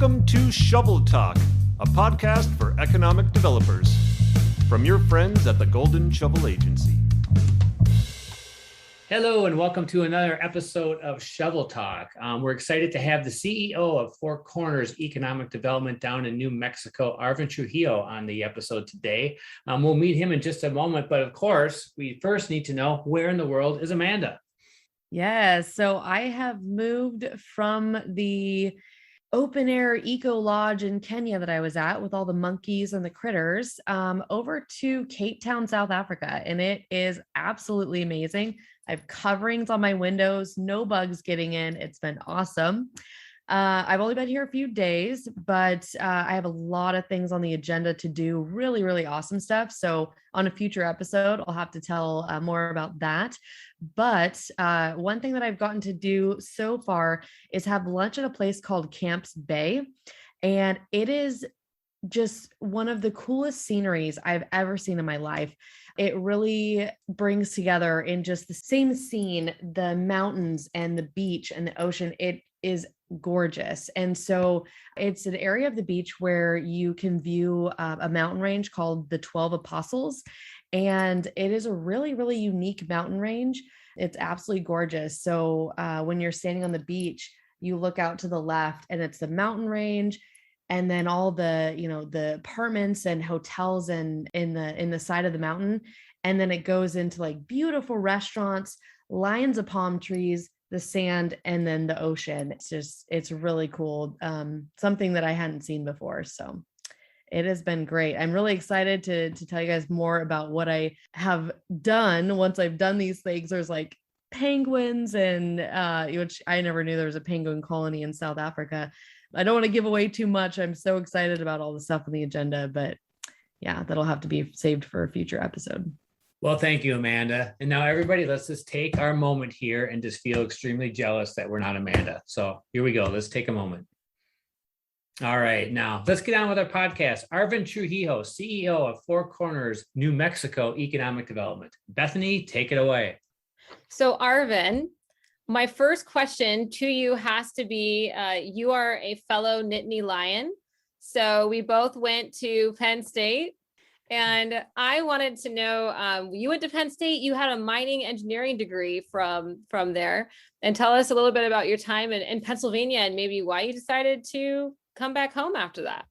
Welcome to ShovelTalk, a podcast for economic developers. From your friends at the Golden Shovel Agency. Hello, and welcome to another episode of ShovelTalk. We're excited to have the CEO of Four Corners Economic Development down in New Mexico, Arvin Trujillo, on the episode today. We'll meet him in just a moment, but of course, we first need to know, where in the world is Amanda? Yes, so I have moved from the open air eco lodge in Kenya that I was at with all the monkeys and the critters over to Cape Town, South Africa. And it is absolutely amazing. I have coverings on my windows, no bugs getting in. It's been awesome. I've only been here a few days, but I have a lot of things on the agenda to do, really, really awesome stuff. So on a future episode, I'll have to tell more about that. But one thing that I've gotten to do so far is have lunch at a place called Camps Bay. And it is just one of the coolest sceneries I've ever seen in my life. It really brings together in just the same scene, the mountains and the beach and the ocean. It is gorgeous. And so it's an area of the beach where you can view a mountain range called the 12 Apostles. And it is a really, really unique mountain range. It's absolutely gorgeous. So when you're standing on the beach, you look out to the left and it's the mountain range. And then all the, the apartments and hotels and in the side of the mountain. And then it goes into like beautiful restaurants, lines of palm trees, the sand, and then the ocean. It's really cool. Something that I hadn't seen before. So it has been great. I'm really excited to tell you guys more about what I have done once I've done these things. There's like penguins and which I never knew there was a penguin colony in South Africa. I don't want to give away too much. I'm so excited about all the stuff on the agenda, but yeah, that'll have to be saved for a future episode. Well, thank you, Amanda. And now everybody, let's just take our moment here and just feel extremely jealous that we're not Amanda. So here we go. Let's take a moment. All right, now let's get on with our podcast. Arvin Trujillo, CEO of Four Corners, New Mexico Economic Development. Bethany, take it away. So Arvin, my first question to you has to be, you are a fellow Nittany Lion. So we both went to Penn State. And I wanted to know, you went to Penn State, you had a mining engineering degree from there. And tell us a little bit about your time in Pennsylvania and maybe why you decided to come back home after that.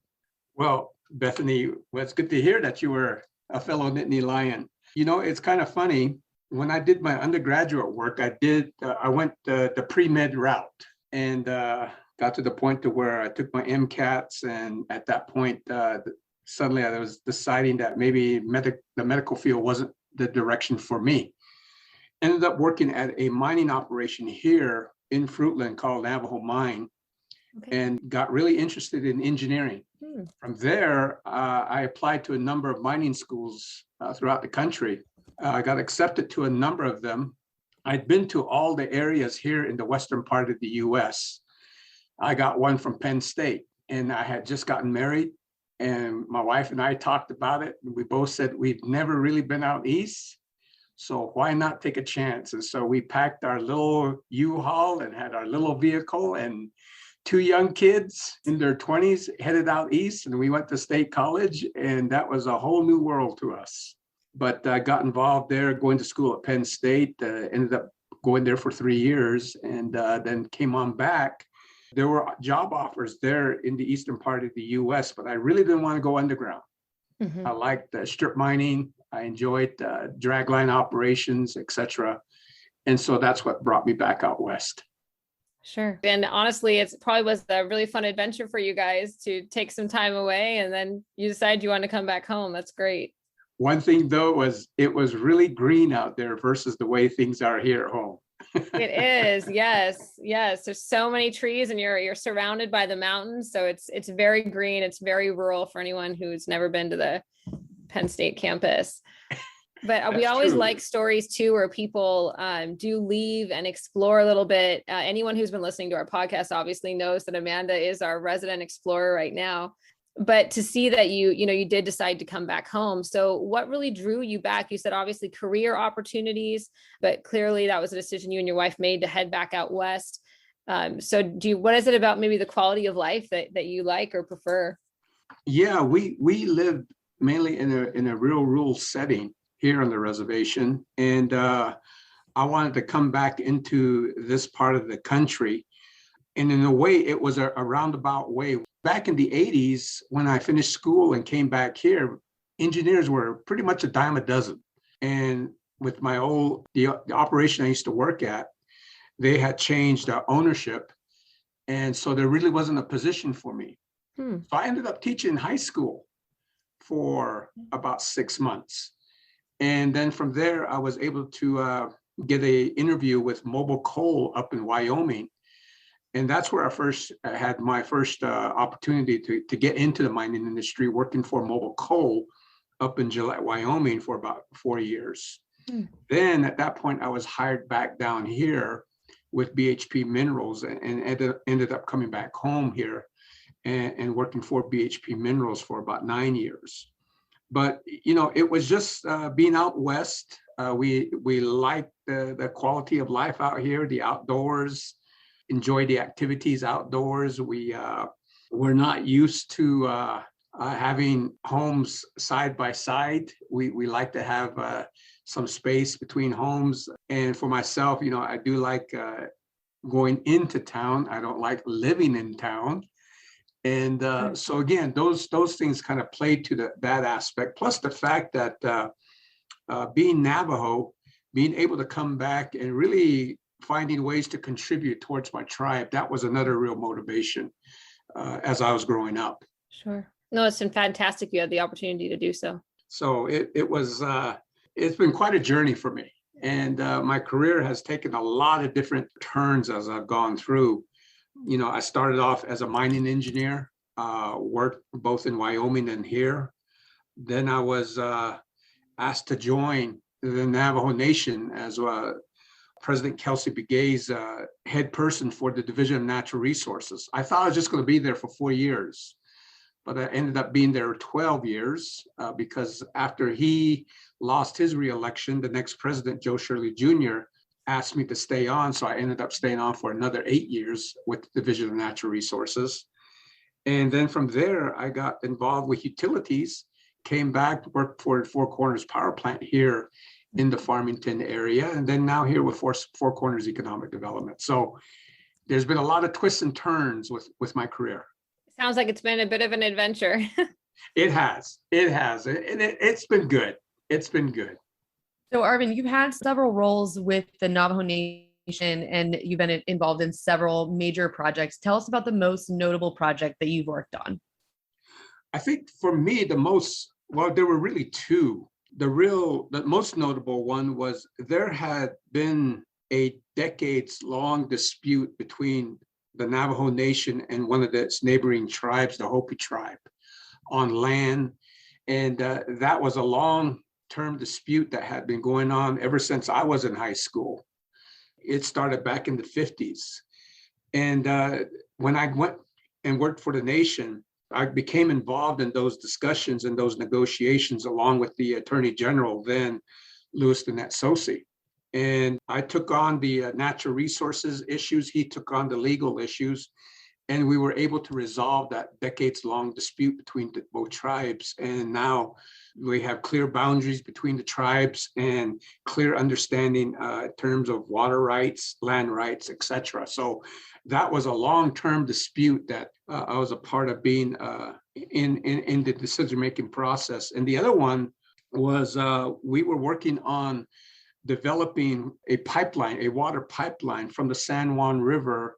Well, Bethany, well, it's good to hear that you were a fellow Nittany Lion. It's kind of funny. When I did my undergraduate work, I went the pre-med route and got to the point to where I took my MCATs. And at that point, suddenly I was deciding that maybe the medical field wasn't the direction for me. Ended up working at a mining operation here in Fruitland called Navajo Mine, and got really interested in engineering. From there, I applied to a number of mining schools throughout the country. I got accepted to a number of them. I'd been to all the areas here in the western part of the US. I got one from Penn State, and I had just gotten married. And my wife and I talked about it. And we both said we've never really been out east. So why not take a chance? And so we packed our little U-Haul and had our little vehicle, and two young kids in their 20s headed out east. And we went to State College, and that was a whole new world to us. But I got involved there, going to school at Penn State, ended up going there for 3 years, and then came on back. There were job offers there in the eastern part of the US, but I really didn't want to go underground. I liked strip mining. I enjoyed dragline operations, etc. And so that's what brought me back out west. Sure. And honestly, it probably was a really fun adventure for you guys to take some time away, and then you decided you want to come back home. That's great. One thing though was it was really green out there versus the way things are here at home. It is. Yes. There's so many trees, and you're surrounded by the mountains. So it's very green. It's very rural for anyone who's never been to the Penn State campus. But we always like stories too, where people do leave and explore a little bit. Anyone who's been listening to our podcast obviously knows that Amanda is our resident explorer right now. But to see that you did decide to come back home. So what really drew you back? You said obviously career opportunities, but clearly that was a decision you and your wife made to head back out west. So what is it about maybe the quality of life that you like or prefer? Yeah, we lived mainly in a real rural setting here on the reservation. And I wanted to come back into this part of the country. And in a way, it was a roundabout way. Back in the 80s, when I finished school and came back here, engineers were pretty much a dime a dozen. And with the operation I used to work at, they had changed ownership. And so there really wasn't a position for me. So I ended up teaching high school for about 6 months. And then from there, I was able to get an interview with Mobile Coal up in Wyoming. And that's where I had my first opportunity to get into the mining industry, working for Mobile Coal up in Gillette, Wyoming for about 4 years. Then at that point, I was hired back down here with BHP Minerals and ended up coming back home here and working for BHP Minerals for about 9 years. But, it was just being out west. We liked the quality of life out here, the outdoors, enjoy the activities outdoors. We're not used to having homes side by side. We like to have some space between homes. And for myself, I do like going into town. I don't like living in town. And so again, those things kind of play to that aspect. Plus the fact that being Navajo, being able to come back and really finding ways to contribute towards my tribe, that was another real motivation as I was growing up. Sure. No, it's been fantastic. You had the opportunity to do so. So it's been quite a journey for me. And my career has taken a lot of different turns as I've gone through. I started off as a mining engineer, worked both in Wyoming and here. Then I was asked to join the Navajo Nation as President Kelsey Begay's head person for the Division of Natural Resources. I thought I was just going to be there for 4 years, but I ended up being there 12 years because after he lost his reelection, the next president, Joe Shirley Jr., asked me to stay on. So I ended up staying on for another 8 years with the Division of Natural Resources. And then from there, I got involved with utilities, came back, worked for Four Corners Power Plant here in the Farmington area, and then now here with Four Corners Economic Development. So there's been a lot of twists and turns with my career. Sounds like it's been a bit of an adventure. It has. And it's been good. It's been good. So Arvin, you've had several roles with the Navajo Nation and you've been involved in several major projects. Tell us about the most notable project that you've worked on. I think for me, there were really two. The most notable one was there had been a decades-long dispute between the Navajo Nation and one of its neighboring tribes, the Hopi tribe, on land. And that was a long-term dispute that had been going on ever since I was in high school. It started back in the 50s. And when I went and worked for the nation, I became involved in those discussions and those negotiations along with the Attorney General, then Louis Danette Sosi. And I took on the natural resources issues. He took on the legal issues. And we were able to resolve that decades-long dispute between both tribes. And now we have clear boundaries between the tribes and clear understanding in terms of water rights, land rights, et cetera. So that was a long-term dispute that I was a part of being in the decision-making process. And the other one was we were working on developing a pipeline, a water pipeline from the San Juan River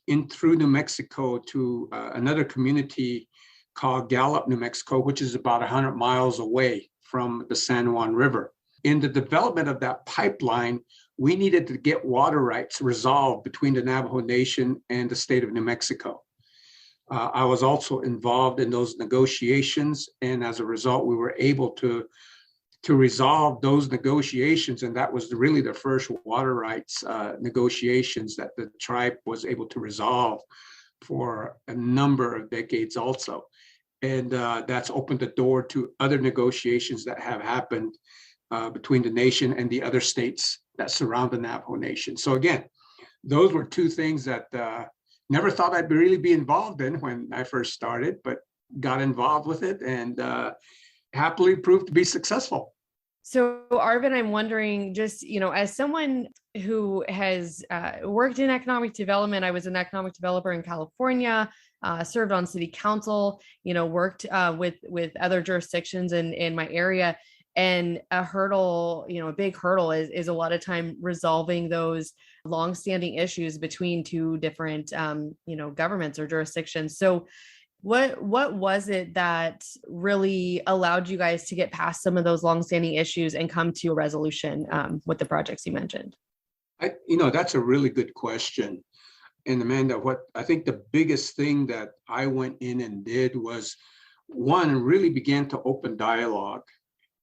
in through New Mexico to another community called Gallup, New Mexico, which is about 100 miles away from the San Juan River. In the development of that pipeline, we needed to get water rights resolved between the Navajo Nation and the state of New Mexico. I was also involved in those negotiations, and as a result, we were able to resolve those negotiations, and that was really the first water rights negotiations that the tribe was able to resolve for a number of decades also. And that's opened the door to other negotiations that have happened between the nation and the other states that surround the Navajo Nation. So again, those were two things that never thought I'd really be involved in when I first started, but got involved with it and happily proved to be successful. So, Arvin, I'm wondering, just, as someone who has worked in economic development, I was an economic developer in California, served on city council, worked with other jurisdictions in my area. And a hurdle, a big hurdle is a lot of time resolving those longstanding issues between two different, governments or jurisdictions. So what was it that really allowed you guys to get past some of those longstanding issues and come to a resolution with the projects you mentioned? That's a really good question. And Amanda, what I think the biggest thing that I went in and did was, one, really began to open dialogue.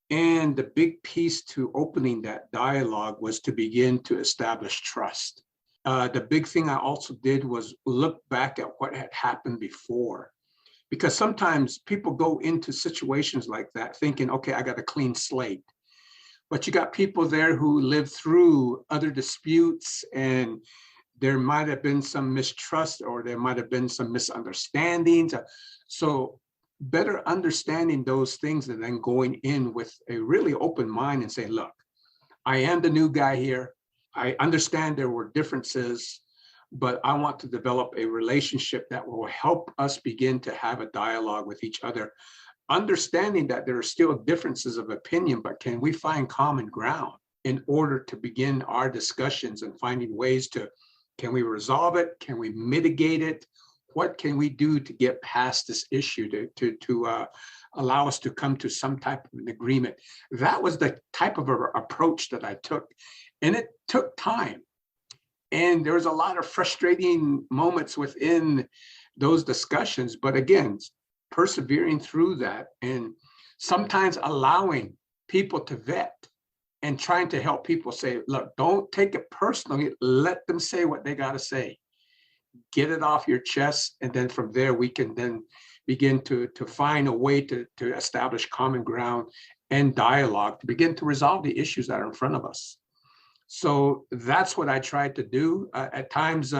And the big piece to opening that dialogue was to begin to establish trust. The big thing I also did was look back at what had happened before. Because sometimes people go into situations like that thinking, okay, I got a clean slate. But you got people there who lived through other disputes, and there might have been some mistrust, or there might have been some misunderstandings. So better understanding those things and then going in with a really open mind and say, look, I am the new guy here. I understand there were differences, but I want to develop a relationship that will help us begin to have a dialogue with each other, understanding that there are still differences of opinion, but can we find common ground in order to begin our discussions and finding ways to, can we resolve it? Can we mitigate it? What can we do to get past this issue to allow us to come to some type of an agreement? That was the type of approach that I took. And it took time. And there was a lot of frustrating moments within those discussions. But again, persevering through that and sometimes allowing people to vet and trying to help people say, look, don't take it personally. Let them say what they got to say. Get it off your chest. And then from there, we can then begin to find a way to establish common ground and dialogue to begin to resolve the issues that are in front of us. So that's what I tried to do. At times,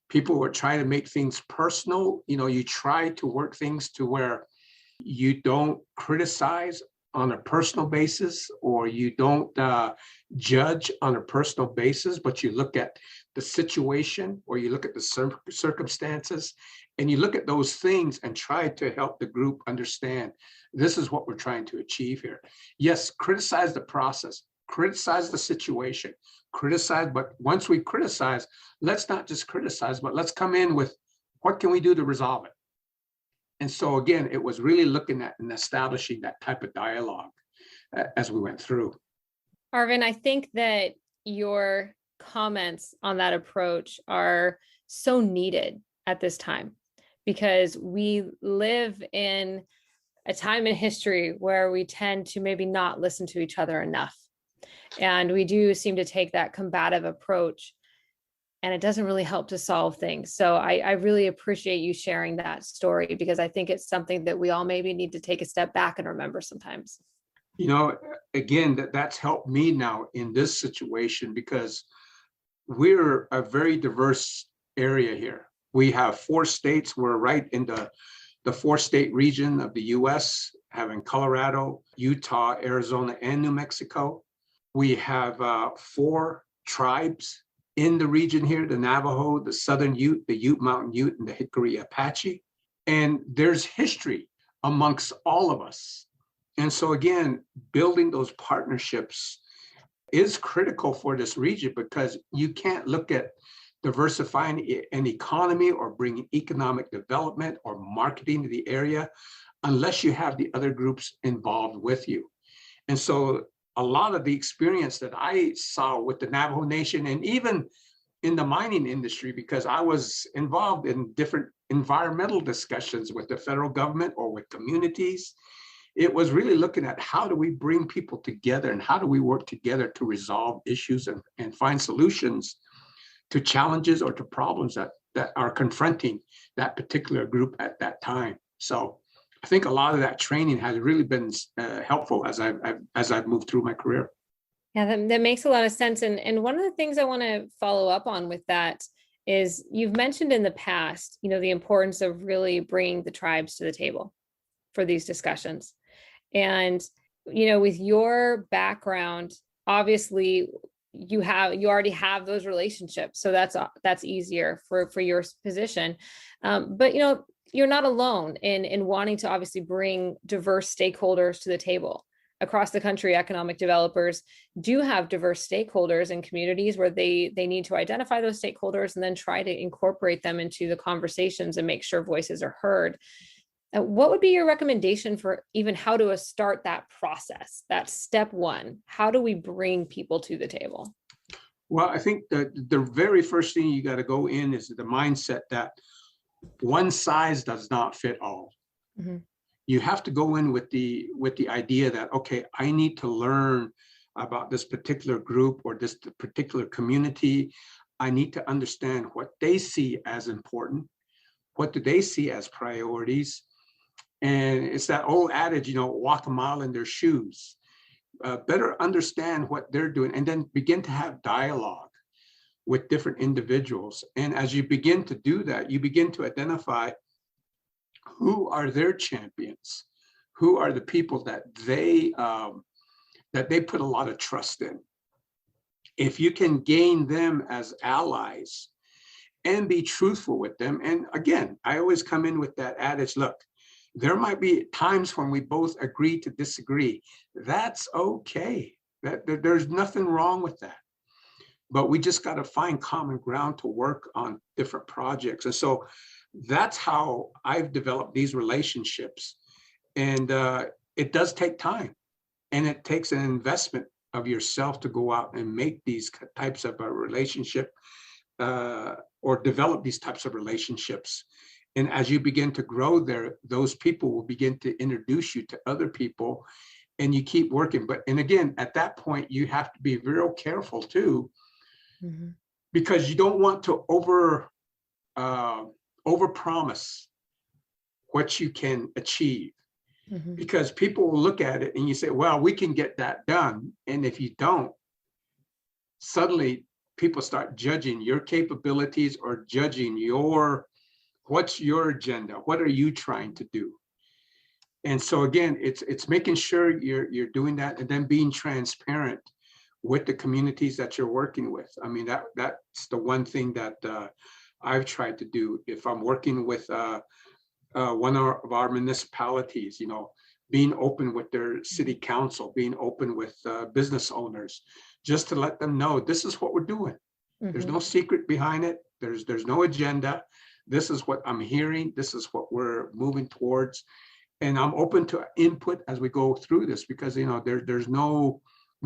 people were trying to make things personal. You try to work things to where you don't criticize on a personal basis, or you don't judge on a personal basis, but you look at the situation, or you look at the circumstances, and you look at those things and try to help the group understand this is what we're trying to achieve here. Yes, criticize the process, criticize the situation, criticize, but once we criticize, let's not just criticize, but let's come in with what can we do to resolve it. And so again, it was really looking at and establishing that type of dialogue as we went through. Arvin, I think that your comments on that approach are so needed at this time, because we live in a time in history where we tend to maybe not listen to each other enough. And we do seem to take that combative approach, and it doesn't really help to solve things. So I really appreciate you sharing that story, because I think it's something that we all maybe need to take a step back and remember sometimes. Again, that's helped me now in this situation, because we're a very diverse area here. We have 4 states. We're right in the 4-state region of the US, having Colorado, Utah, Arizona, and New Mexico. We have 4 tribes in the region here: the Navajo, the Southern Ute, the Ute Mountain Ute, and the Hickory Apache. And there's history amongst all of us. And so again, building those partnerships is critical for this region, because you can't look at diversifying an economy or bringing economic development or marketing to the area unless you have the other groups involved with you. And so a lot of the experience that I saw with the Navajo Nation, and even in the mining industry, because I was involved in different environmental discussions with the federal government or with communities, it was really looking at how do we bring people together and how do we work together to resolve issues and find solutions to challenges or to problems that are confronting that particular group at that time. So I think a lot of that training has really been helpful as I've moved through my career. Yeah, that makes a lot of sense. And one of the things I want to follow up on with that is you've mentioned in the past, the importance of really bringing the tribes to the table for these discussions. And, with your background, obviously you already have those relationships. So that's easier for your position. But, you're not alone in wanting to obviously bring diverse stakeholders to the table. Across the country, economic developers do have diverse stakeholders in communities where they need to identify those stakeholders and then try to incorporate them into the conversations and make sure voices are heard. What would be your recommendation for even how to start that process? That's step one. How do we bring people to the table? Well, I think that the very first thing you got to go in is the mindset that one size does not fit all. Mm-hmm. You have to go in with the idea that, okay, I need to learn about this particular group or this particular community. I need to understand what they see as important. What do they see as priorities? And it's that old adage, walk a mile in their shoes. Better understand what they're doing and then begin to have dialogue with different individuals. And as you begin to do that, you begin to identify who are their champions, who are the people that they put a lot of trust in. If you can gain them as allies and be truthful with them. And again, I always come in with that adage, look, there might be times when we both agree to disagree. That's okay. There's nothing wrong with that. But we just got to find common ground to work on different projects. And so that's how I've developed these relationships. And it does take time. And it takes an investment of yourself to go out and make these types of a relationship or develop these types of relationships. And as you begin to grow there, those people will begin to introduce you to other people and you keep working. And again, at that point, you have to be real careful too, mm-hmm. because you don't want to overpromise what you can achieve. Mm-hmm. Because people will look at it and you say, well, we can get that done. And if you don't, suddenly people start judging your capabilities or judging what's your agenda? What are you trying to do? And so again, it's making sure you're doing that and then being transparent with the communities that you're working with. I mean, that's the one thing that I've tried to do. If I'm working with one of our municipalities, being open with their city council, being open with business owners, just to let them know this is what we're doing. Mm-hmm. There's no secret behind it. There's no agenda. This is what I'm hearing. This is what we're moving towards. And I'm open to input as we go through this because, we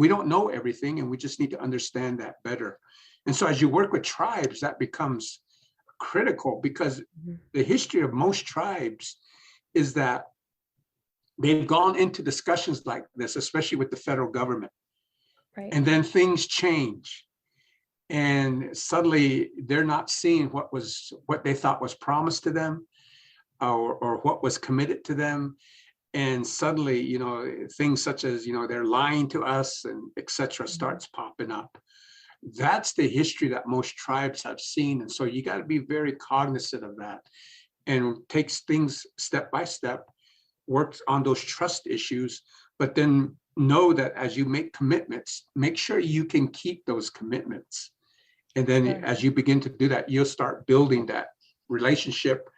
don't know everything and we just need to understand that better. And so as you work with tribes, that becomes critical because mm-hmm. the history of most tribes is that they've gone into discussions like this, especially with the federal government. Right. And then things change. And suddenly they're not seeing what they thought was promised to them or what was committed to them. And suddenly, things such as, they're lying to us and et cetera starts popping up. That's the history that most tribes have seen. And so you got to be very cognizant of that and takes things step by step, works on those trust issues, but then know that as you make commitments, make sure you can keep those commitments. And then as you begin to do that, you'll start building that relationship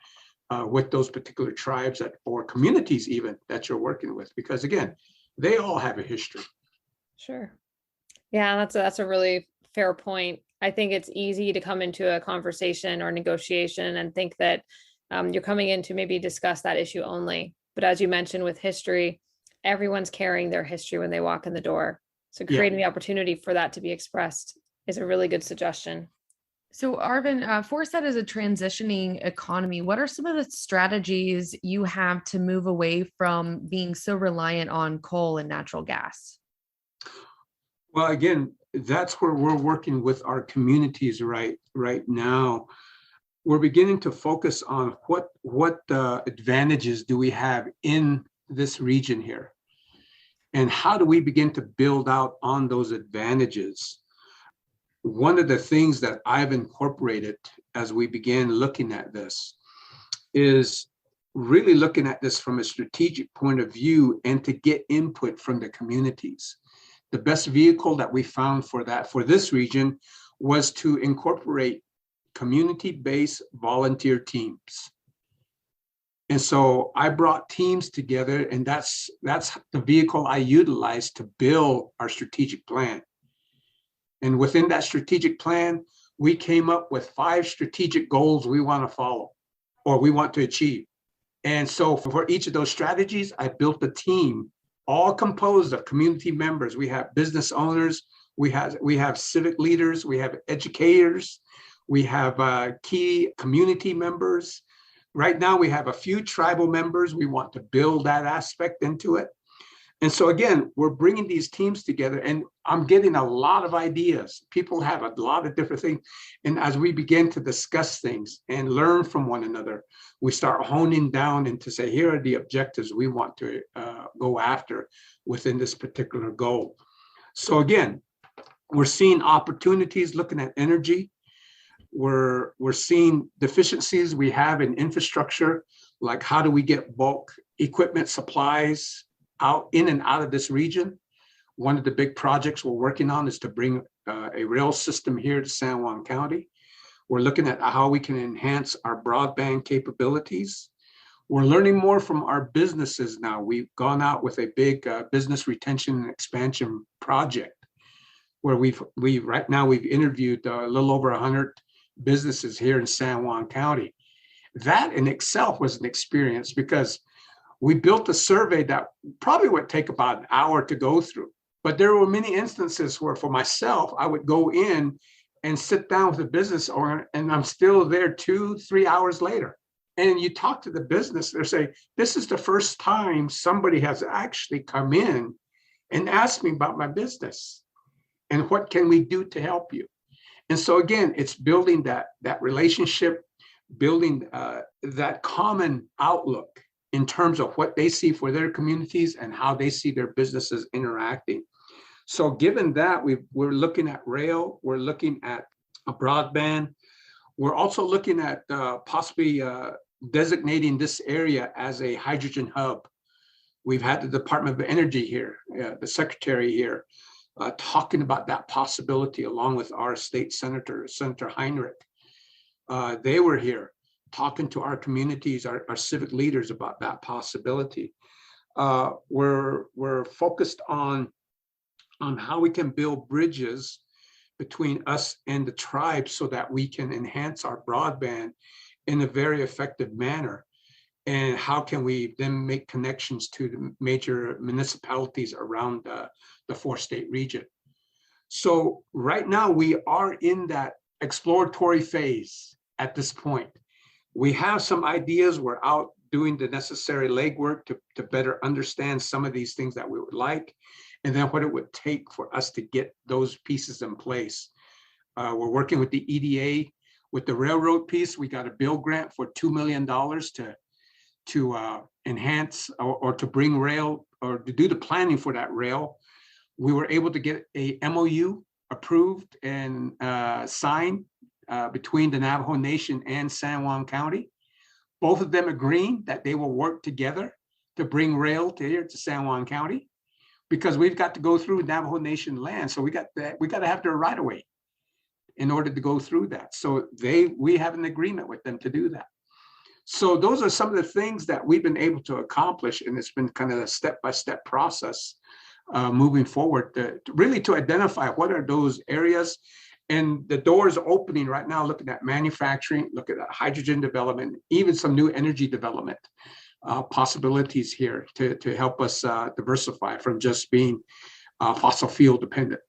with those particular tribes or communities even that you're working with, because again, they all have a history. Sure. Yeah, that's a really fair point. I think it's easy to come into a conversation or negotiation and think that you're coming in to maybe discuss that issue only. But as you mentioned with history, everyone's carrying their history when they walk in the door. So creating the opportunity for that to be expressed is a really good suggestion. So Arvin, Forset is a transitioning economy. What are some of the strategies you have to move away from being so reliant on coal and natural gas? Well, again, that's where we're working with our communities right now. We're beginning to focus on what advantages do we have in this region here. And how do we begin to build out on those advantages? One of the things that I've incorporated as we began looking at this is really looking at this from a strategic point of view and to get input from the communities. The best vehicle that we found for that, for this region, was to incorporate community-based volunteer teams. And so I brought teams together, and that's the vehicle I utilized to build our strategic plan. And within that strategic plan, we came up with 5 strategic goals we want to follow or we want to achieve. And so for each of those strategies, I built a team all composed of community members. We have business owners, we have civic leaders, we have educators, we have key community members. Right now, we have a few tribal members. We want to build that aspect into it. And so again, we're bringing these teams together, and I'm getting a lot of ideas. People have a lot of different things. And as we begin to discuss things and learn from one another, we start honing down and to say, here are the objectives we want to go after within this particular goal. So again, we're seeing opportunities looking at energy. We're seeing deficiencies we have in infrastructure, like how do we get bulk equipment supplies out in and out of this region. One of the big projects we're working on is to bring a rail system here to San Juan County. We're looking at how we can enhance our broadband capabilities. We're learning more from our businesses now. We've gone out with a big business retention and expansion project where we've interviewed a little over 100 businesses here in San Juan County. That in itself was an experience because we built a survey that probably would take about an hour to go through. But there were many instances where for myself, I would go in and sit down with a business owner and I'm still there 2-3 hours later. And you talk to the business, they say, this is the first time somebody has actually come in and asked me about my business and what can we do to help you? And so again, it's building that relationship, building that common outlook in terms of what they see for their communities and how they see their businesses interacting. So given that, we're looking at rail, we're looking at a broadband. We're also looking at possibly designating this area as a hydrogen hub. We've had the Department of Energy here, the secretary here, talking about that possibility along with our state senator, Senator Heinrich. They were here talking to our communities, our civic leaders about that possibility. We're focused on how we can build bridges between us and the tribe so that we can enhance our broadband in a very effective manner. And how can we then make connections to the major municipalities around the 4-state region? So right now we are in that exploratory phase at this point. We have some ideas. We're out doing the necessary legwork to better understand some of these things that we would like, and then what it would take for us to get those pieces in place. We're working with the EDA. With the railroad piece, we got a bill grant for $2 million to enhance or to bring rail or to do the planning for that rail. We were able to get a MOU approved and signed between the Navajo Nation and San Juan County. Both of them agreeing that they will work together to bring rail to here to San Juan County, because we've got to go through Navajo Nation land. So we got to have their right of way in order to go through that. So we have an agreement with them to do that. So those are some of the things that we've been able to accomplish, and it's been kind of a step-by-step process moving forward to identify what are those areas. And the doors are opening right now, looking at manufacturing, looking at hydrogen development, even some new energy development possibilities here to help us diversify from just being fossil fuel dependent.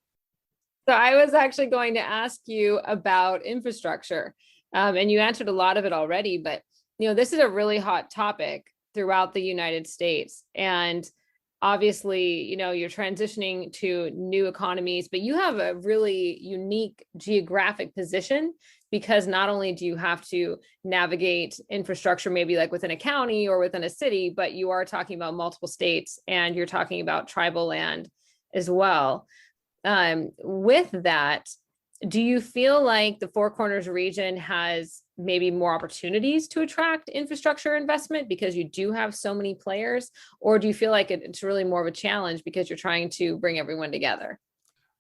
So I was actually going to ask you about infrastructure, and you answered a lot of it already, but this is a really hot topic throughout the United States. And obviously, you're transitioning to new economies, but you have a really unique geographic position because not only do you have to navigate infrastructure, maybe like within a county or within a city, but you are talking about multiple states and you're talking about tribal land as well. With that, do you feel like the Four Corners region has maybe more opportunities to attract infrastructure investment because you do have so many players? Or do you feel like it's really more of a challenge because you're trying to bring everyone together?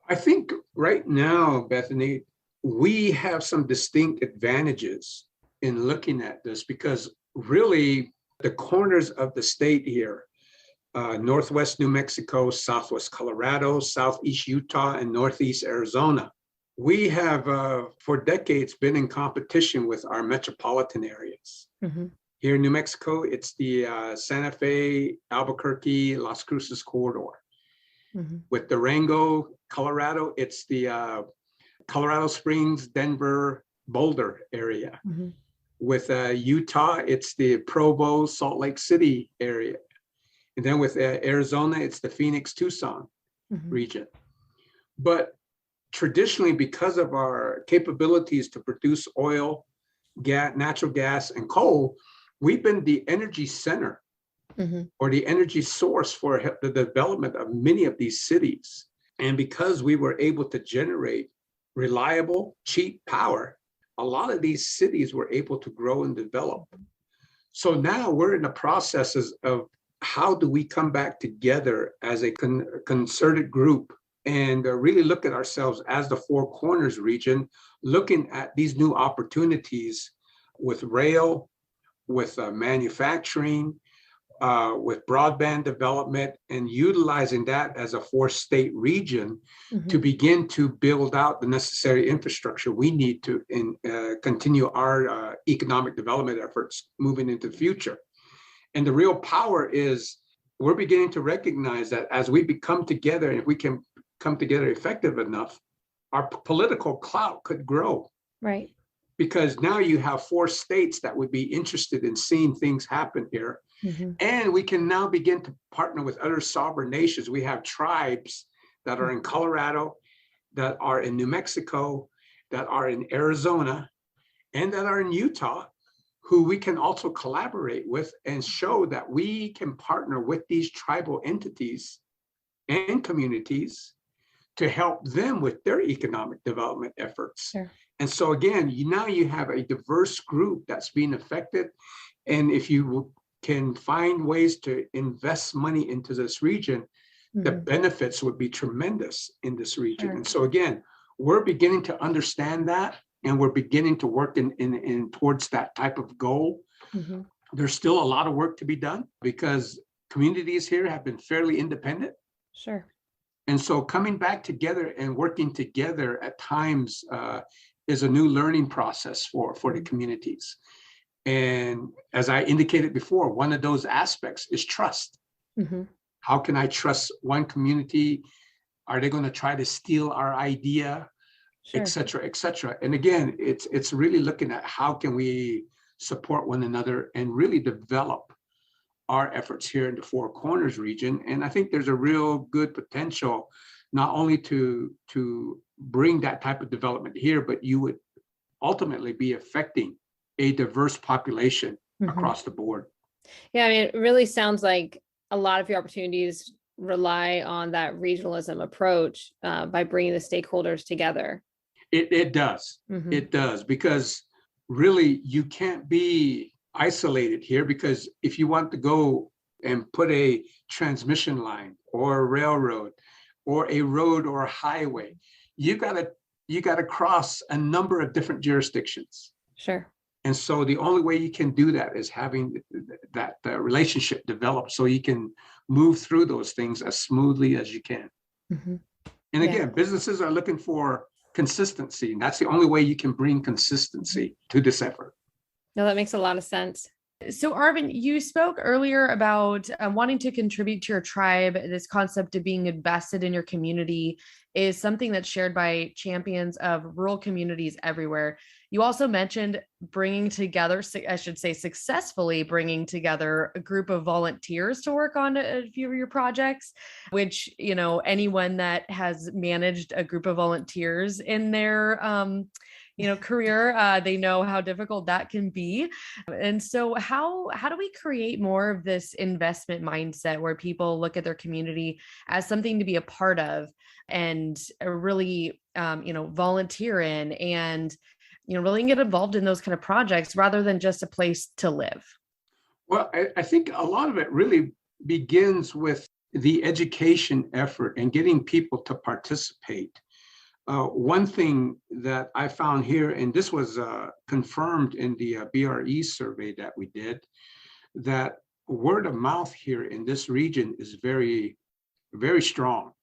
I think right now, Bethany, we have some distinct advantages in looking at this because really the corners of the state here, Northwest New Mexico, Southwest Colorado, Southeast Utah, and Northeast Arizona, we have for decades been in competition with our metropolitan areas. Mm-hmm. Here in New Mexico, it's the Santa Fe, Albuquerque, Las Cruces corridor. Mm-hmm. With Durango, Colorado, it's the Colorado Springs, Denver, Boulder area. Mm-hmm. With Utah, it's the Provo, Salt Lake City area. And then with Arizona, it's the Phoenix, Tucson region. But traditionally, because of our capabilities to produce oil, gas, natural gas, and coal, we've been the energy center or the energy source for the development of many of these cities. And because we were able to generate reliable, cheap power, a lot of these cities were able to grow and develop. So now we're in the processes of how do we come back together as a concerted group and really look at ourselves as the Four Corners region, looking at these new opportunities with rail, with manufacturing, with broadband development, and utilizing that as a four-state region to begin to build out the necessary infrastructure we need to continue our economic development efforts moving into the future. And the real power is we're beginning to recognize that as we become together, and if we can come together effective enough, our political clout could grow. Right. Because now you have four states that would be interested in seeing things happen here. And we can now begin to partner with other sovereign nations. We have tribes that are in Colorado, that are in New Mexico, that are in Arizona, and that are in Utah, who we can also collaborate with and show that we can partner with these tribal entities and communities to help them with their economic development efforts. Sure. And so again, now you have a diverse group that's being affected. And if you can find ways to invest money into this region, the benefits would be tremendous in this region. Sure. And so again, we're beginning to understand that, and we're beginning to work in towards that type of goal. There's still a lot of work to be done because communities here have been fairly independent. Sure. And so coming back together and working together at times is a new learning process for the communities. And as I indicated before, one of those aspects is trust. How can I trust one community? Are they going to try to steal our idea, et cetera, et cetera? And again, it's really looking at how can we support one another and really develop our efforts here in the Four Corners region. And I think there's a real good potential, not only to bring that type of development here, but you would ultimately be affecting a diverse population across the board. Yeah, I mean, it really sounds like a lot of your opportunities rely on that regionalism approach by bringing the stakeholders together. It does. It does, because really you can't be isolated here, because if you want to go and put a transmission line or a railroad or a road or a highway, you got to cross a number of different jurisdictions. Sure. And so the only way you can do that is having that relationship develop so you can move through those things as smoothly as you can. And again, businesses are looking for consistency, and that's the only way you can bring consistency to this effort. No, that makes a lot of sense. So Arvin, you spoke earlier about wanting to contribute to your tribe. This concept of being invested in your community is something that's shared by champions of rural communities everywhere. You also mentioned bringing together, I should say successfully bringing together a group of volunteers to work on a few of your projects, which, you know, anyone that has managed a group of volunteers in their career. They know how difficult that can be. And so how do we create more of this investment mindset where people look at their community as something to be a part of and really, volunteer in and, really get involved in those kind of projects rather than just a place to live? Well, I think a lot of it really begins with the education effort and getting people to participate. One thing that I found here, and this was confirmed in the BRE survey that we did, that word of mouth here in this region is very, very strong.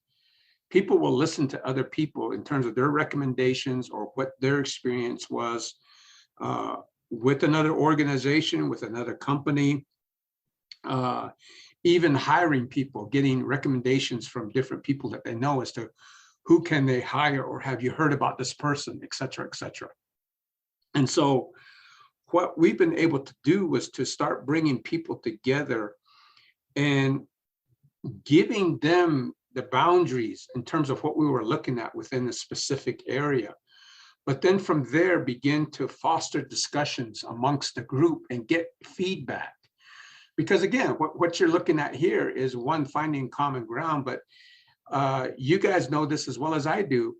People will listen to other people in terms of their recommendations or what their experience was with another organization, with another company, even hiring people, getting recommendations from different people that they know as to who can they hire, or have you heard about this person, et cetera, et cetera. And so what we've been able to do was to start bringing people together and giving them the boundaries in terms of what we were looking at within a specific area. But then from there, begin to foster discussions amongst the group and get feedback. Because again, what you're looking at here is one, finding common ground, but you guys know this as well as I do.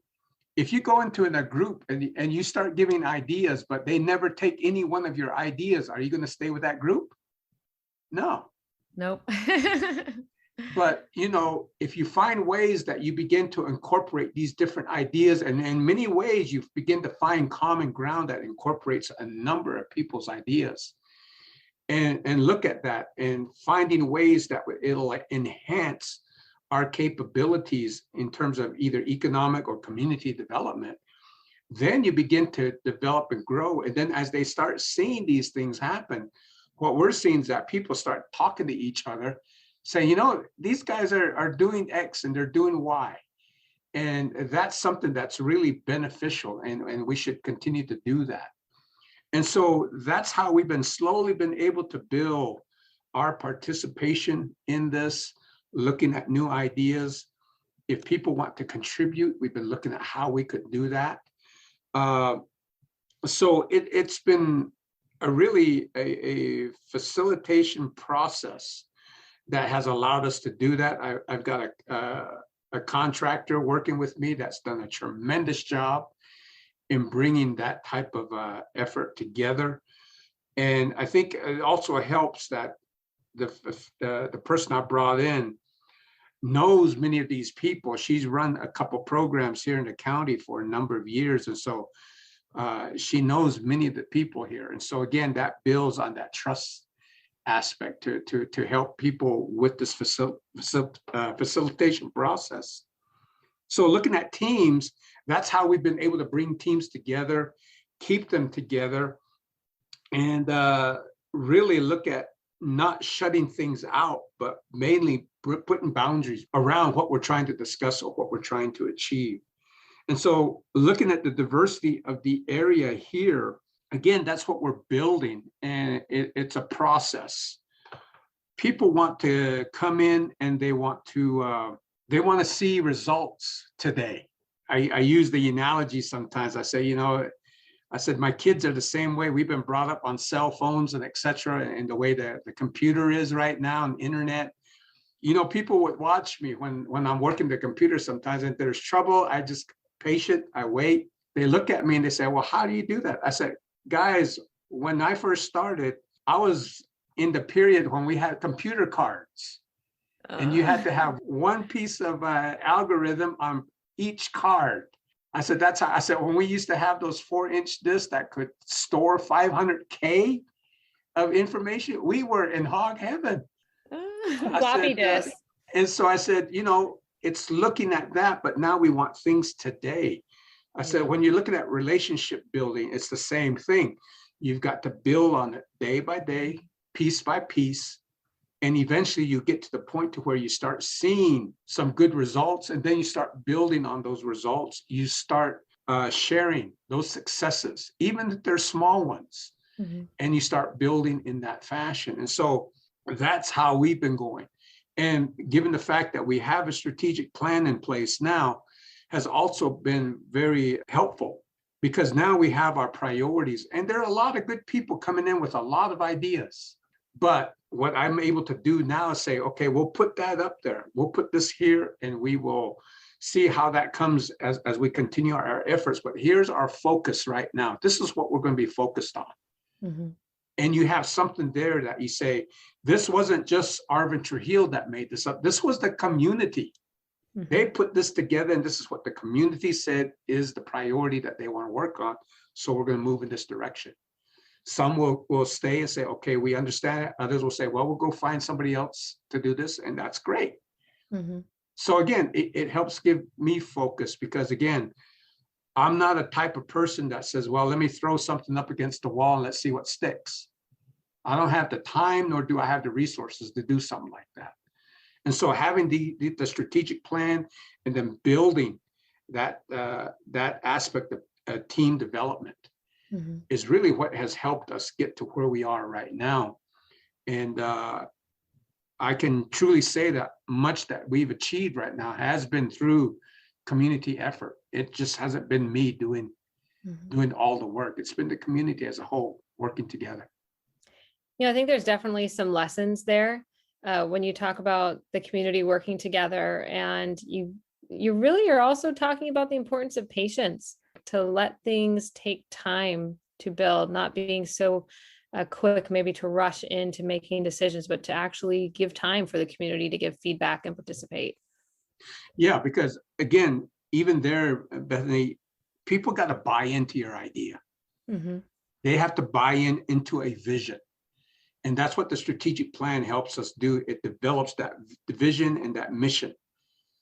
If you go into a group and you start giving ideas, but they never take any one of your ideas, are you going to stay with that group? No. Nope. But, if you find ways that you begin to incorporate these different ideas, and in many ways you begin to find common ground that incorporates a number of people's ideas, and look at that and finding ways that it'll enhance our capabilities in terms of either economic or community development, then you begin to develop and grow. And then as they start seeing these things happen, what we're seeing is that people start talking to each other, saying, these guys are doing X and they're doing Y. And that's something that's really beneficial, and we should continue to do that. And so that's how we've been slowly been able to build our participation in this, looking at new ideas. If people want to contribute, we've been looking at how we could do that. So it's been a facilitation process that has allowed us to do that. I've got a contractor working with me that's done a tremendous job in bringing that type of effort together. And I think it also helps that the person I brought in knows many of these people. She's run a couple programs here in the county for a number of years. And so she knows many of the people here. And so again, that builds on that trust aspect to help people with this facilitation process. So looking at teams, that's how we've been able to bring teams together, keep them together, and really look at not shutting things out, but mainly putting boundaries around what we're trying to discuss or what we're trying to achieve. And so looking at the diversity of the area here, again, that's what we're building, and it's a process. People want to come in and they want to see results today. I use the analogy sometimes. I say, I said, my kids are the same way. We've been brought up on cell phones and et cetera, and the way the computer is right now and internet. People would watch me when I'm working the computer sometimes, and if there's trouble, I just patient, I wait. They look at me and they say, well, how do you do that? I said, guys, when I first started, I was in the period when we had computer cards, and you had to have one piece of algorithm on each card. I said, that's how. I said, when we used to have those 4-inch discs that could store 500K of information, we were in hog heaven. Floppy disks. And so I said, it's looking at that, but now we want things today. I said, when you're looking at relationship building, it's the same thing. You've got to build on it day by day, piece by piece. And eventually you get to the point to where you start seeing some good results, and then you start building on those results. You start sharing those successes, even if they're small ones, and you start building in that fashion. And so that's how we've been going. And given the fact that we have a strategic plan in place now, has also been very helpful because now we have our priorities, and there are a lot of good people coming in with a lot of ideas. But what I'm able to do now is say, okay, we'll put that up there. We'll put this here, and we will see how that comes as we continue our efforts. But here's our focus right now. This is what we're going to be focused on. Mm-hmm. And you have something there that you say, this wasn't just Arvin Trujillo that made this up. This was the community. Mm-hmm. They put this together, and this is what the community said is the priority that they want to work on. So we're going to move in this direction. Some will stay and say, okay, we understand it. Others will say, well, we'll go find somebody else to do this. And that's great. Mm-hmm. So again, it helps give me focus, because again, I'm not a type of person that says, well, let me throw something up against the wall and let's see what sticks. I don't have the time, nor do I have the resources to do something like that. And so having the strategic plan and then building that aspect of team development Mm-hmm. is really what has helped us get to where we are right now. And I can truly say that much that we've achieved right now has been through community effort. It just hasn't been me doing all the work. It's been the community as a whole working together. I think there's definitely some lessons there when you talk about the community working together, and you really are also talking about the importance of patience, to let things take time to build, not being so quick maybe to rush into making decisions, but to actually give time for the community to give feedback and participate. Yeah, because again, even there, Bethany, people got to buy into your idea. Mm-hmm. They have to buy into a vision. And that's what the strategic plan helps us do. It develops that vision and that mission.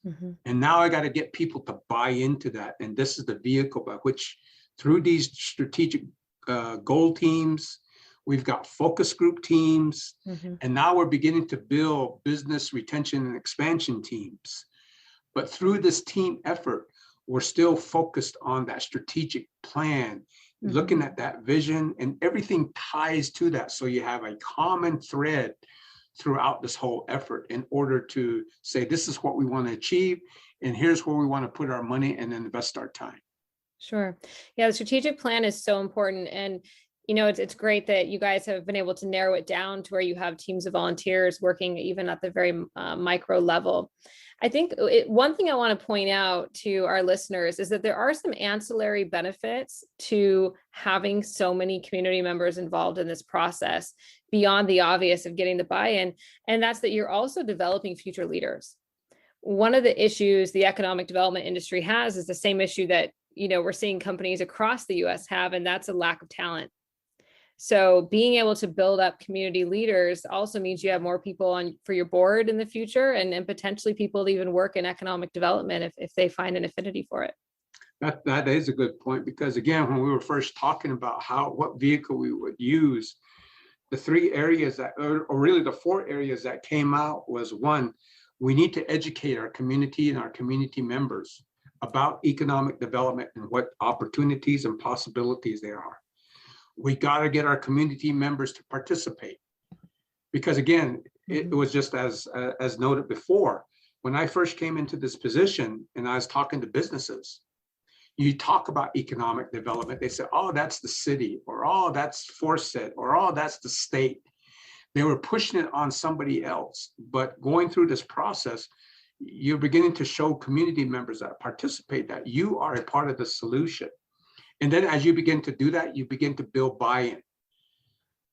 Mm-hmm. And now I got to get people to buy into that. And this is the vehicle by which, through these strategic goal teams, we've got focus group teams, and now we're beginning to build business retention and expansion teams. But through this team effort, we're still focused on that strategic plan, looking at that vision, and everything ties to that. So you have a common thread throughout this whole effort in order to say, this is what we want to achieve, and here's where we want to put our money and invest our time. Sure. Yeah, the strategic plan is so important. And it's great that you guys have been able to narrow it down to where you have teams of volunteers working even at the very micro level. I think one thing I want to point out to our listeners is that there are some ancillary benefits to having so many community members involved in this process beyond the obvious of getting the buy-in. And that's that you're also developing future leaders. One of the issues the economic development industry has is the same issue that, we're seeing companies across the US have, and that's a lack of talent. So being able to build up community leaders also means you have more people for your board in the future, and potentially people that even work in economic development if they find an affinity for it. That is a good point, because again, when we were first talking about what vehicle we would use, the 3 areas or really the 4 areas that came out was, one, we need to educate our community and our community members about economic development and what opportunities and possibilities there are. We got to get our community members to participate, because again, it was just as noted before, when I first came into this position and I was talking to businesses, you talk about economic development, they say, oh, that's the city, or oh, that's Forsyth, or oh, that's the state. They were pushing it on somebody else. But going through this process, you're beginning to show community members that participate that you are a part of the solution. And then as you begin to do that, you begin to build buy-in,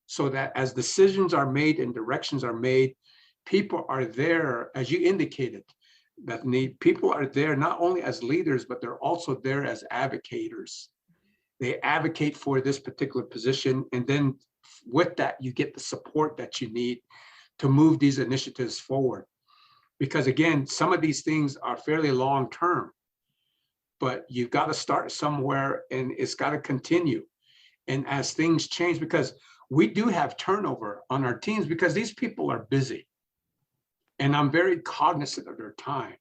so that as decisions are made and directions are made, people are there, as you indicated, Bethany, people are there not only as leaders, but they're also there as advocators. They advocate for this particular position. And then with that, you get the support that you need to move these initiatives forward. Because again, some of these things are fairly long-term, but you've got to start somewhere and it's got to continue. And as things change, because we do have turnover on our teams, because these people are busy. And I'm very cognizant of their time.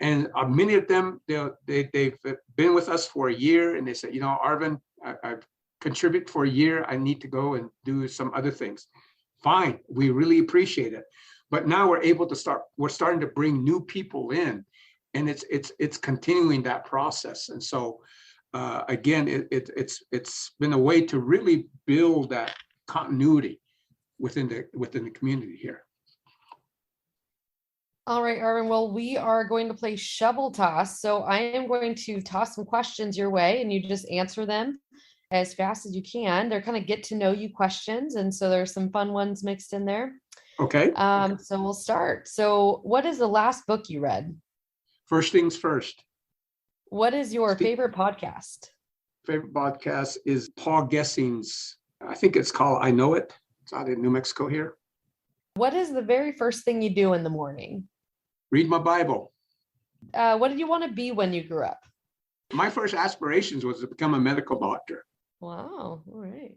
And many of them, they've been with us for a year, and they say, Arvin, I've contributed for a year. I need to go and do some other things. Fine, we really appreciate it. But now we're starting to bring new people in, and it's continuing that process. And so again, it's been a way to really build that continuity within the community here. All right, Arvin. Well, we are going to play shovel toss. So I am going to toss some questions your way, and you just answer them as fast as you can. They're kind of get to know you questions, and so there's some fun ones mixed in there. Okay. So we'll start. So, what is the last book you read? First things first. What is your favorite podcast? Favorite podcast is Paul Gessing's. I think it's called I Know It. It's out in New Mexico here. What is the very first thing you do in the morning? Read my Bible. What did you want to be when you grew up? My first aspirations was to become a medical doctor. Wow. All right.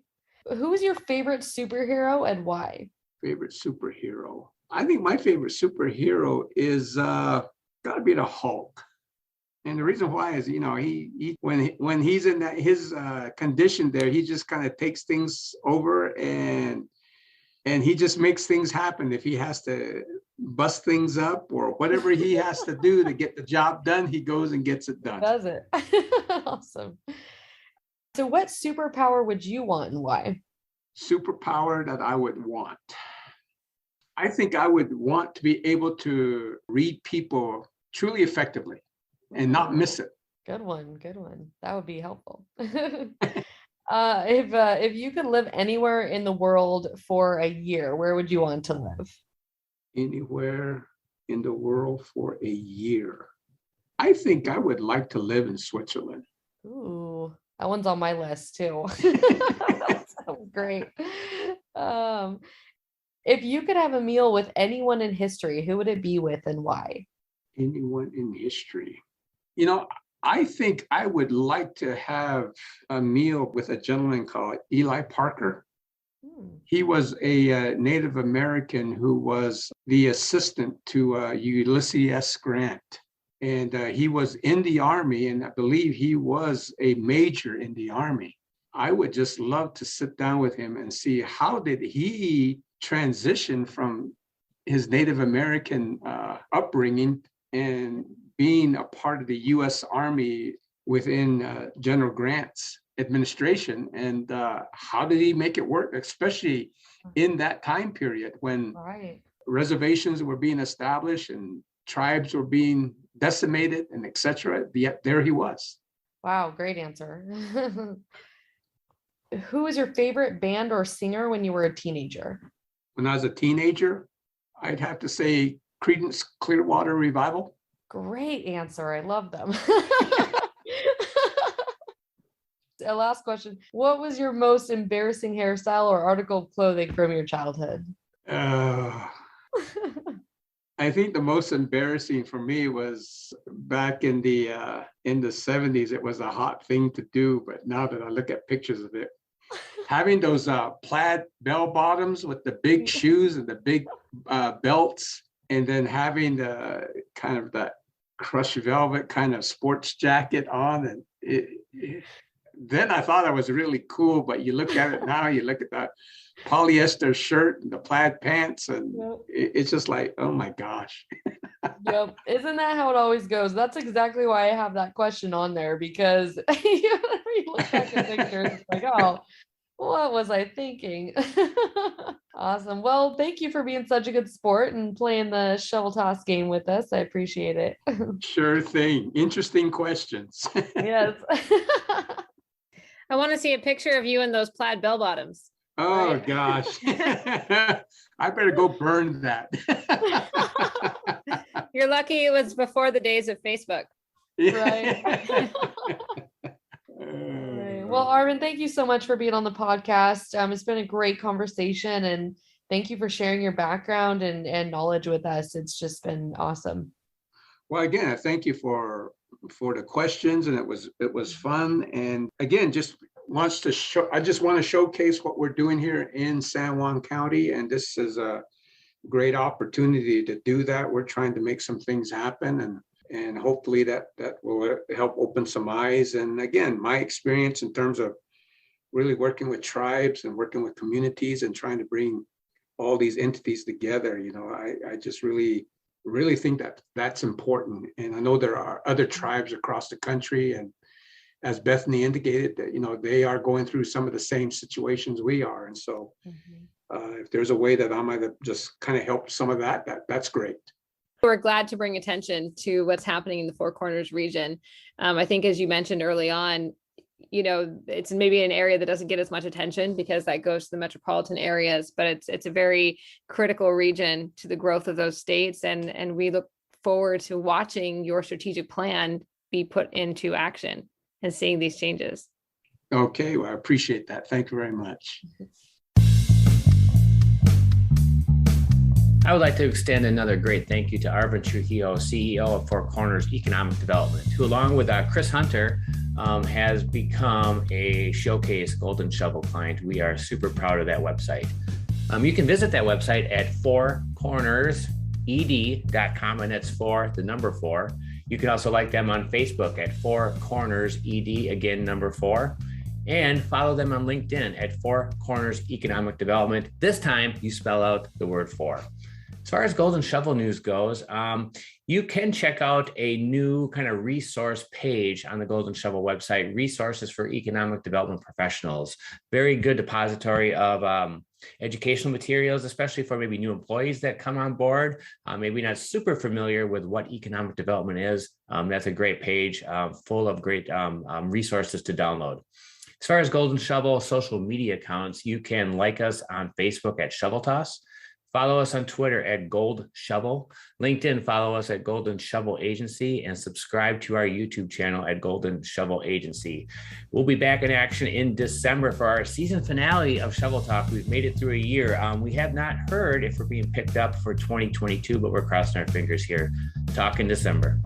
Who is your favorite superhero and why? Favorite superhero. I think my favorite superhero is got to be the Hulk. And the reason why is, he when he's in his condition there, he just kind of takes things over and he just makes things happen. If he has to bust things up or whatever he has to do to get the job done, he goes and gets it done. Does it? Awesome. So what superpower would you want and why? Superpower that I would want. I think I would want to be able to read people truly effectively and not miss it. Good one. Good one. That would be helpful. If you could live anywhere in the world for a year, where would you want to live? Anywhere in the world for a year. I think I would like to live in Switzerland. Ooh, that one's on my list too. Sounds great. If you could have a meal with anyone in history, who would it be with and why? Anyone in history. I think I would like to have a meal with a gentleman called Eli Parker. He was a Native American who was the assistant to Ulysses S. Grant. And he was in the Army, and I believe he was a major in the Army. I would just love to sit down with him and see how did he transition from his Native American upbringing and being a part of the U.S. Army within General Grant's administration, and how did he make it work, especially in that time period when reservations were being established and tribes were being decimated and etc. Yet there he was. Wow, great answer. Who was your favorite band or singer when you were a teenager? When I was a teenager, I'd have to say Creedence Clearwater Revival. Great answer. I love them. A last question. What was your most embarrassing hairstyle or article of clothing from your childhood? I think the most embarrassing for me was back in the 70s. It was a hot thing to do, but now that I look at pictures of it, having those plaid bell bottoms with the big shoes and the big belts, and then having the kind of that crushed velvet kind of sports jacket on, and then I thought I was really cool. But you look at it now, you look at that polyester shirt and the plaid pants, and it's just like, oh my gosh. Yep. Isn't that how it always goes? That's exactly why I have that question on there, because you look at the pictures, it's like, oh, what was I thinking? Awesome. Well, thank you for being such a good sport and playing the shovel toss game with us. I appreciate it. Sure thing. Interesting questions. Yes. I want to see a picture of you in those plaid bell bottoms. Oh, right? Gosh. I better go burn that. You're lucky it was before the days of Facebook. Right. Well, Arvin, thank you so much for being on the podcast. It's been a great conversation, and thank you for sharing your background and knowledge with us. It's just been awesome. Well, again, thank you for the questions, and it was fun. And again, I just want to showcase what we're doing here in San Juan County, and this is a great opportunity to do that. We're trying to make some things happen, and hopefully that will help open some eyes. And again, my experience in terms of really working with tribes and working with communities and trying to bring all these entities together, I just really think that that's important. And I know there are other tribes across the country, and as Bethany indicated, that, you know, they are going through some of the same situations we are. And so if there's a way that I might just kind of help some of that, that's great. We're glad to bring attention to what's happening in the Four Corners region. I think, as you mentioned early on, you know, it's maybe an area that doesn't get as much attention because that goes to the metropolitan areas, but it's a very critical region to the growth of those states. And we look forward to watching your strategic plan be put into action and seeing these changes. Okay, well, I appreciate that. Thank you very much. I would like to extend another great thank you to Arvin Trujillo, CEO of Four Corners Economic Development, who along with Chris Hunter has become a Showcase Golden Shovel client. We are super proud of that website. You can visit that website at fourcornersed.com, and that's 4, the number 4. You can also like them on Facebook at Four Corners ED, again, number 4. And follow them on LinkedIn at Four Corners Economic Development. This time you spell out the word 4. As far as Golden Shovel news goes, you can check out a new kind of resource page on the Golden Shovel website, Resources for Economic Development Professionals. Very good depository of educational materials, especially for maybe new employees that come on board, maybe not super familiar with what economic development is. That's a great page full of great resources to download. As far as Golden Shovel social media accounts, you can like us on Facebook at ShovelTalk. Follow us on Twitter at Gold Shovel. LinkedIn, follow us at Golden Shovel Agency, and subscribe to our YouTube channel at Golden Shovel Agency. We'll be back in action in December for our season finale of ShovelTalk. We've made it through a year. We have not heard if we're being picked up for 2022, but we're crossing our fingers here. Talk in December.